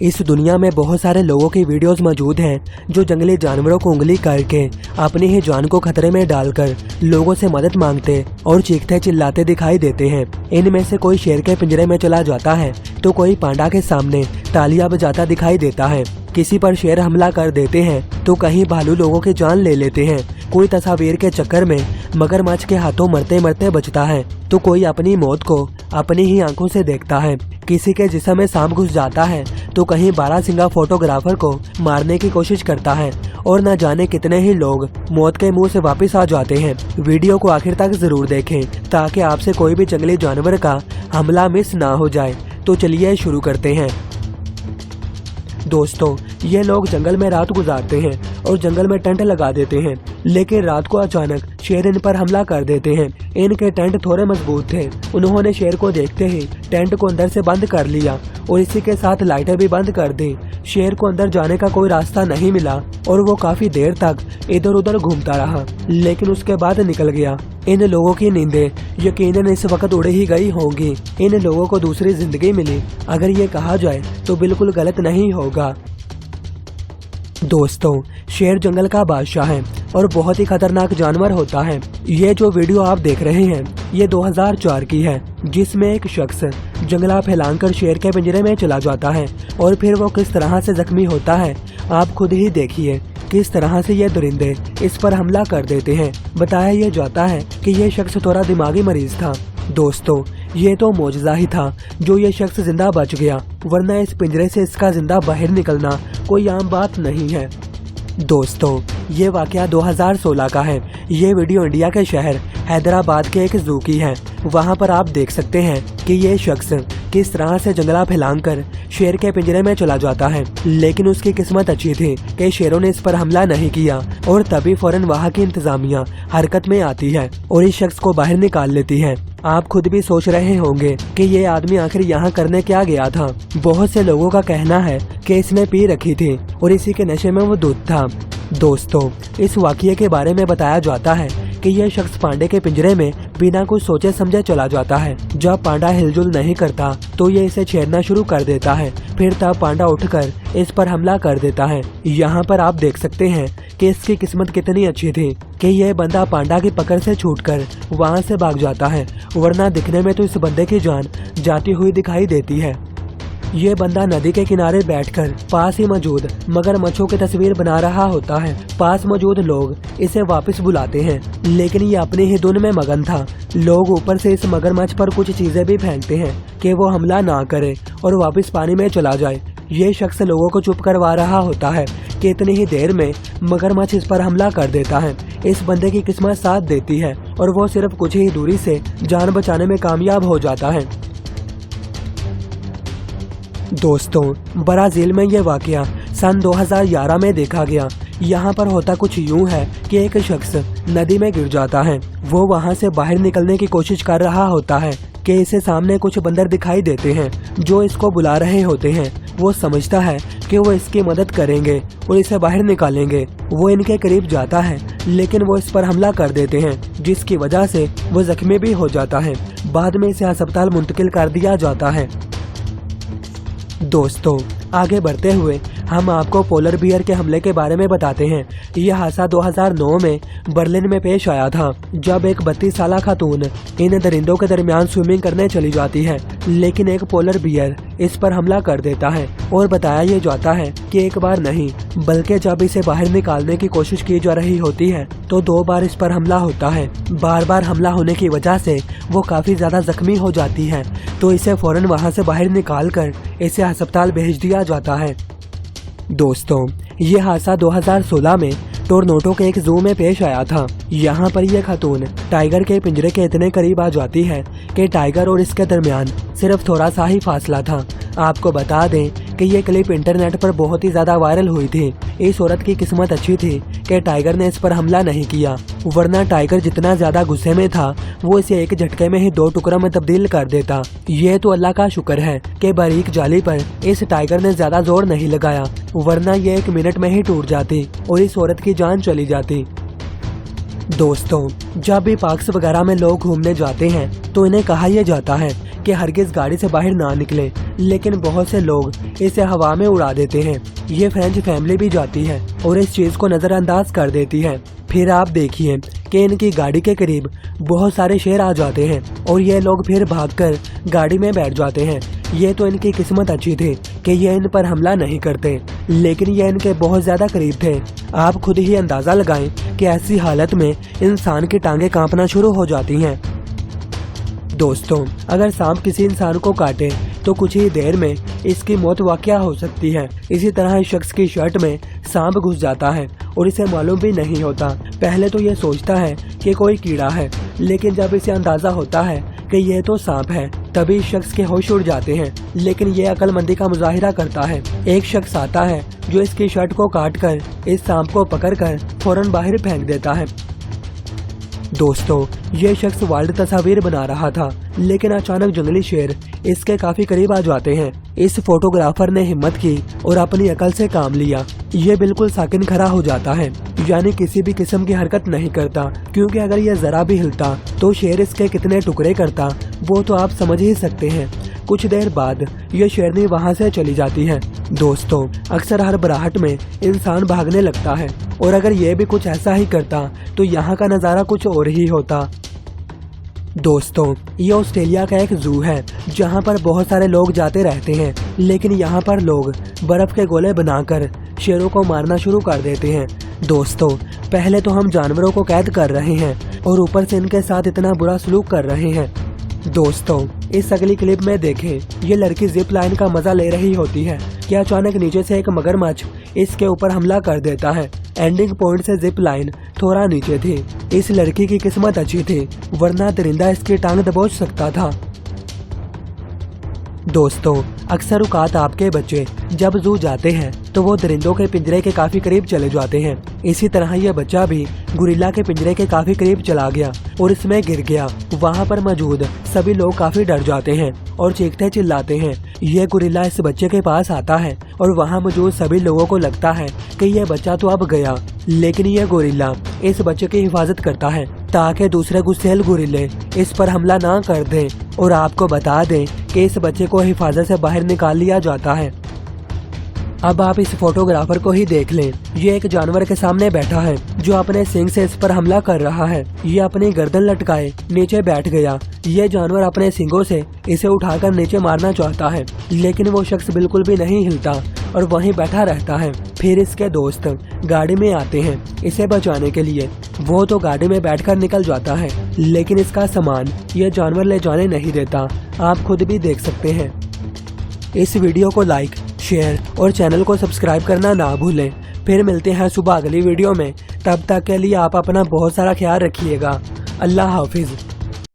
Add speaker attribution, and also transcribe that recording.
Speaker 1: इस दुनिया में बहुत सारे लोगों की वीडियोस मौजूद हैं जो जंगली जानवरों को उंगली करके अपनी ही जान को खतरे में डालकर लोगों से मदद मांगते और चीखते चिल्लाते दिखाई देते हैं। इनमें से कोई शेर के पिंजरे में चला जाता है तो कोई पांडा के सामने तालियां बजाता दिखाई देता है। किसी पर शेर हमला कर देते हैं तो कहीं भालू लोगों की जान ले लेते हैं। कोई तस्वीर के चक्कर में मगरमच्छ के हाथों मरते मरते बचता है तो कोई अपनी मौत को अपनी ही आंखों से देखता है। किसी के जिस्म में सांप घुस जाता है तो कहीं बारहसिंगा फोटोग्राफर को मारने की कोशिश करता है और न जाने कितने ही लोग मौत के मुंह से वापस आ जाते हैं। वीडियो को आखिर तक जरूर देखें ताकि आपसे कोई भी जंगली जानवर का हमला मिस ना हो जाए। तो चलिए शुरू करते हैं। दोस्तों, ये लोग जंगल में रात गुजारते हैं और जंगल में टेंट लगा देते हैं, लेकिन रात को अचानक शेर इन पर हमला कर देते हैं। इनके टेंट थोड़े मजबूत थे। उन्होंने शेर को देखते ही टेंट को अंदर से बंद कर लिया और इसी के साथ लाइटें भी बंद कर दी। शेर को अंदर जाने का कोई रास्ता नहीं मिला और वो काफी देर तक इधर उधर घूमता रहा, लेकिन उसके बाद निकल गया। इन लोगों की नींदें यकीनन इस वक्त उड़ ही गई होंगी। इन लोगों को दूसरी जिंदगी मिली, अगर ये कहा जाए तो बिल्कुल गलत नहीं होगा। दोस्तों, शेर जंगल का बादशाह है और बहुत ही खतरनाक जानवर होता है। ये जो वीडियो आप देख रहे हैं ये 2004 की है, जिसमें एक शख्स जंगला फैलाकर शेर के पिंजरे में चला जाता है और फिर वो किस तरह से जख्मी होता है आप खुद ही देखिए। किस तरह से ये दरिंदे इस पर हमला कर देते हैं। बताया ये जाता है कि ये शख्स थोड़ा दिमागी मरीज था। दोस्तों, ये तो मौजज़ा ही था जो ये शख्स जिंदा बच गया, वरना इस पिंजरे से इसका जिंदा बाहर निकलना कोई आम बात नहीं है। दोस्तों, ये वाकया 2016 का है। ये वीडियो इंडिया के शहर हैदराबाद के एक जू की है। वहाँ पर आप देख सकते हैं कि ये शख्स किस तरह से जंगला फैलाकर शेर के पिंजरे में चला जाता है, लेकिन उसकी किस्मत अच्छी थी कि शेरों ने इस पर हमला नहीं किया और तभी फौरन वहाँ की इंतजामिया हरकत में आती है और इस शख्स को बाहर निकाल लेती है। आप खुद भी सोच रहे होंगे कि ये आदमी आखिर यहाँ करने क्या गया था। बहुत से लोगों का कहना है कि इसने पी रखी थी और इसी के नशे में वो दूध था। दोस्तों, इस वाकये के बारे में बताया जाता है कि यह शख्स पांडे के पिंजरे में बिना कुछ सोचे समझे चला जाता है। जब पांडा हिलजुल नहीं करता तो ये इसे छेड़ना शुरू कर देता है। फिर तब पांडा उठकर इस पर हमला कर देता है। यहाँ पर आप देख सकते हैं कि इसकी किस्मत कितनी अच्छी थी कि यह बंदा पांडा की पकड़ से छूटकर वहाँ से भाग जाता है, वरना दिखने में तो इस बंदे की जान जाती हुई दिखाई देती है। ये बंदा नदी के किनारे बैठकर पास ही मौजूद मगरमच्छों की तस्वीर बना रहा होता है। पास मौजूद लोग इसे वापस बुलाते हैं, लेकिन ये अपनी ही धुन में मगन था। लोग ऊपर से इस मगरमच्छ पर कुछ चीजें भी फेंकते हैं कि वो हमला ना करे और वापस पानी में चला जाए। ये शख्स लोगों को चुप करवा रहा होता है कि इतनी ही देर में मगरमच्छ इस पर हमला कर देता है। इस बंदे की किस्मत साथ देती है और वो सिर्फ कुछ ही दूरी से जान बचाने में कामयाब हो जाता है। दोस्तों, ब्राजील में ये वाकया सन 2011 में देखा गया। यहाँ पर होता कुछ यूं है कि एक शख्स नदी में गिर जाता है। वो वहाँ से बाहर निकलने की कोशिश कर रहा होता है कि इसे सामने कुछ बंदर दिखाई देते हैं जो इसको बुला रहे होते हैं। वो समझता है कि वो इसकी मदद करेंगे और इसे बाहर निकालेंगे। वो इनके करीब जाता है, लेकिन वो इस पर हमला कर देते हैं, जिसकी वजह से वो जख्मी भी हो जाता है। बाद में इसे अस्पताल मुंतकिल कर दिया जाता है। दोस्तों, आगे बढ़ते हुए हम आपको पोलर बियर के हमले के बारे में बताते हैं। यह हादसा 2009 में बर्लिन में पेश आया था, जब एक 32 साल खातून इन दरिंदों के दरमियान स्विमिंग करने चली जाती है, लेकिन एक पोलर बियर इस पर हमला कर देता है। और बताया ये जाता है कि एक बार नहीं बल्कि जब इसे बाहर निकालने की कोशिश की जा रही होती है तो 2 बार इस पर हमला होता है। बार बार हमला होने की वजह से वो काफी ज्यादा जख्मी हो जाती है, तो इसे फौरन वहाँ से बाहर निकाल कर इसे अस्पताल भेज दिया जाता है। दोस्तों, ये हादसा 2016 में टोरंटो के एक जू में पेश आया था। यहाँ पर यह खातून टाइगर के पिंजरे के इतने करीब आ जाती है कि टाइगर और इसके दरमियान सिर्फ थोड़ा सा ही फासला था। आपको बता दें कि ये क्लिप इंटरनेट पर बहुत ही ज्यादा वायरल हुई थी। इस औरत की किस्मत अच्छी थी कि टाइगर ने इस पर हमला नहीं किया, वरना टाइगर जितना ज्यादा गुस्से में था वो इसे एक झटके में ही 2 टुकड़ों में तब्दील कर देता। ये तो अल्लाह का शुक्र है कि बारीक जाली पर इस टाइगर ने ज्यादा जोर नहीं लगाया, वरना ये 1 मिनट में ही टूट जाती और इस औरत की जान चली जाती। दोस्तों, जब भी पार्क्स वगैरह में लोग घूमने जाते हैं तो इन्हें कहा यह जाता है कि हरगिज गाड़ी से बाहर ना निकले, लेकिन बहुत से लोग इसे हवा में उड़ा देते हैं। ये फ्रेंच फैमिली भी जाती है और इस चीज को नजरअंदाज कर देती है। फिर आप देखिए कि इनकी गाड़ी के करीब बहुत सारे शेर आ जाते हैं और ये लोग फिर भागकर गाड़ी में बैठ जाते हैं। ये तो इनकी किस्मत अच्छी थी कि ये इन पर हमला नहीं करते, लेकिन ये इनके बहुत ज्यादा करीब थे। आप खुद ही अंदाजा लगाएं कि ऐसी हालत में इंसान की टांगें कांपना शुरू हो जाती हैं। दोस्तों, अगर सांप किसी इंसान को काटे तो कुछ ही देर में इसकी मौत वाकया हो सकती है। इसी तरह इस शख्स की शर्ट में सांप घुस जाता है और इसे मालूम भी नहीं होता। पहले तो ये सोचता है कि कोई कीड़ा है, लेकिन जब इसे अंदाजा होता है कि ये तो सांप है, तभी इस शख्स के होश उड़ जाते हैं। लेकिन ये अक्लमंदी का मुजाहिरा करता है। एक शख्स आता है जो इसकी शर्ट को काटकर इस सांप को पकड़कर फौरन बाहर फेंक देता है। दोस्तों, ये शख्स वाइल्ड तस्वीर बना रहा था, लेकिन अचानक जंगली शेर इसके काफी करीब आ जाते हैं। इस फोटोग्राफर ने हिम्मत की और अपनी अकल से काम लिया। ये बिल्कुल साकिन खड़ा हो जाता है, यानी किसी भी किस्म की हरकत नहीं करता, क्योंकि अगर ये जरा भी हिलता तो शेर इसके कितने टुकड़े करता वो तो आप समझ ही सकते हैं। कुछ देर बाद ये शेरनी वहाँ से चली जाती है। दोस्तों, अक्सर हड़बड़ाहट में इंसान भागने लगता है और अगर ये भी कुछ ऐसा ही करता तो यहाँ का नज़ारा कुछ और ही होता। दोस्तों, ये ऑस्ट्रेलिया का एक जू है जहाँ पर बहुत सारे लोग जाते रहते हैं, लेकिन यहाँ पर लोग बर्फ के गोले बनाकर शेरों को मारना शुरू कर देते हैं। दोस्तों, पहले तो हम जानवरों को कैद कर रहे हैं और ऊपर से इनके साथ इतना बुरा सलूक कर रहे हैं। दोस्तों, इस अगली क्लिप में देखें, ये लड़की जिप लाइन का मजा ले रही होती है कि अचानक नीचे से एक मगरमच्छ इसके ऊपर हमला कर देता है। एंडिंग पॉइंट से जिप लाइन थोड़ा नीचे थी। इस लड़की की किस्मत अच्छी थी, वरना दरिंदा इसकी टांग दबोच सकता था। दोस्तों, अक्सर औकात आपके बच्चे जब जू जाते हैं तो वो दरिंदों के पिंजरे के काफी करीब चले जाते हैं। इसी तरह यह बच्चा भी गुरिल्ला के पिंजरे के काफी करीब चला गया और इसमें गिर गया। वहाँ पर मौजूद सभी लोग काफी डर जाते हैं और चीखते चिल्लाते हैं। यह गुरिल्ला इस बच्चे के पास आता है और वहाँ मौजूद सभी लोगों को लगता है कि यह बच्चा तो अब गया, लेकिन यह गुरिल्ला इस बच्चे की हिफाजत करता है ताकि दूसरे गुस्सेल गुरिल्ले इस पर हमला ना कर दें। और आपको बता दें कि इस बच्चे को हिफाजत से बाहर निकाल लिया जाता है। अब आप इस फोटोग्राफर को ही देख लें। ये एक जानवर के सामने बैठा है जो अपने सींग से इस पर हमला कर रहा है। ये अपनी गर्दन लटकाए नीचे बैठ गया। ये जानवर अपने सींगों से इसे उठाकर नीचे मारना चाहता है, लेकिन वो शख्स बिल्कुल भी नहीं हिलता और वहीं बैठा रहता है। फिर इसके दोस्त गाड़ी में आते हैं इसे बचाने के लिए। वो तो गाड़ी में बैठकर निकल जाता है, लेकिन इसका सामान ये जानवर ले जाने नहीं देता। आप खुद भी देख सकते हैं। इस वीडियो को लाइक, शेयर और चैनल को सब्सक्राइब करना ना भूलें। फिर मिलते हैं सुबह अगली वीडियो में। तब तक के लिए आप अपना बहुत सारा ख्याल रखिएगा। अल्लाह हाफिज।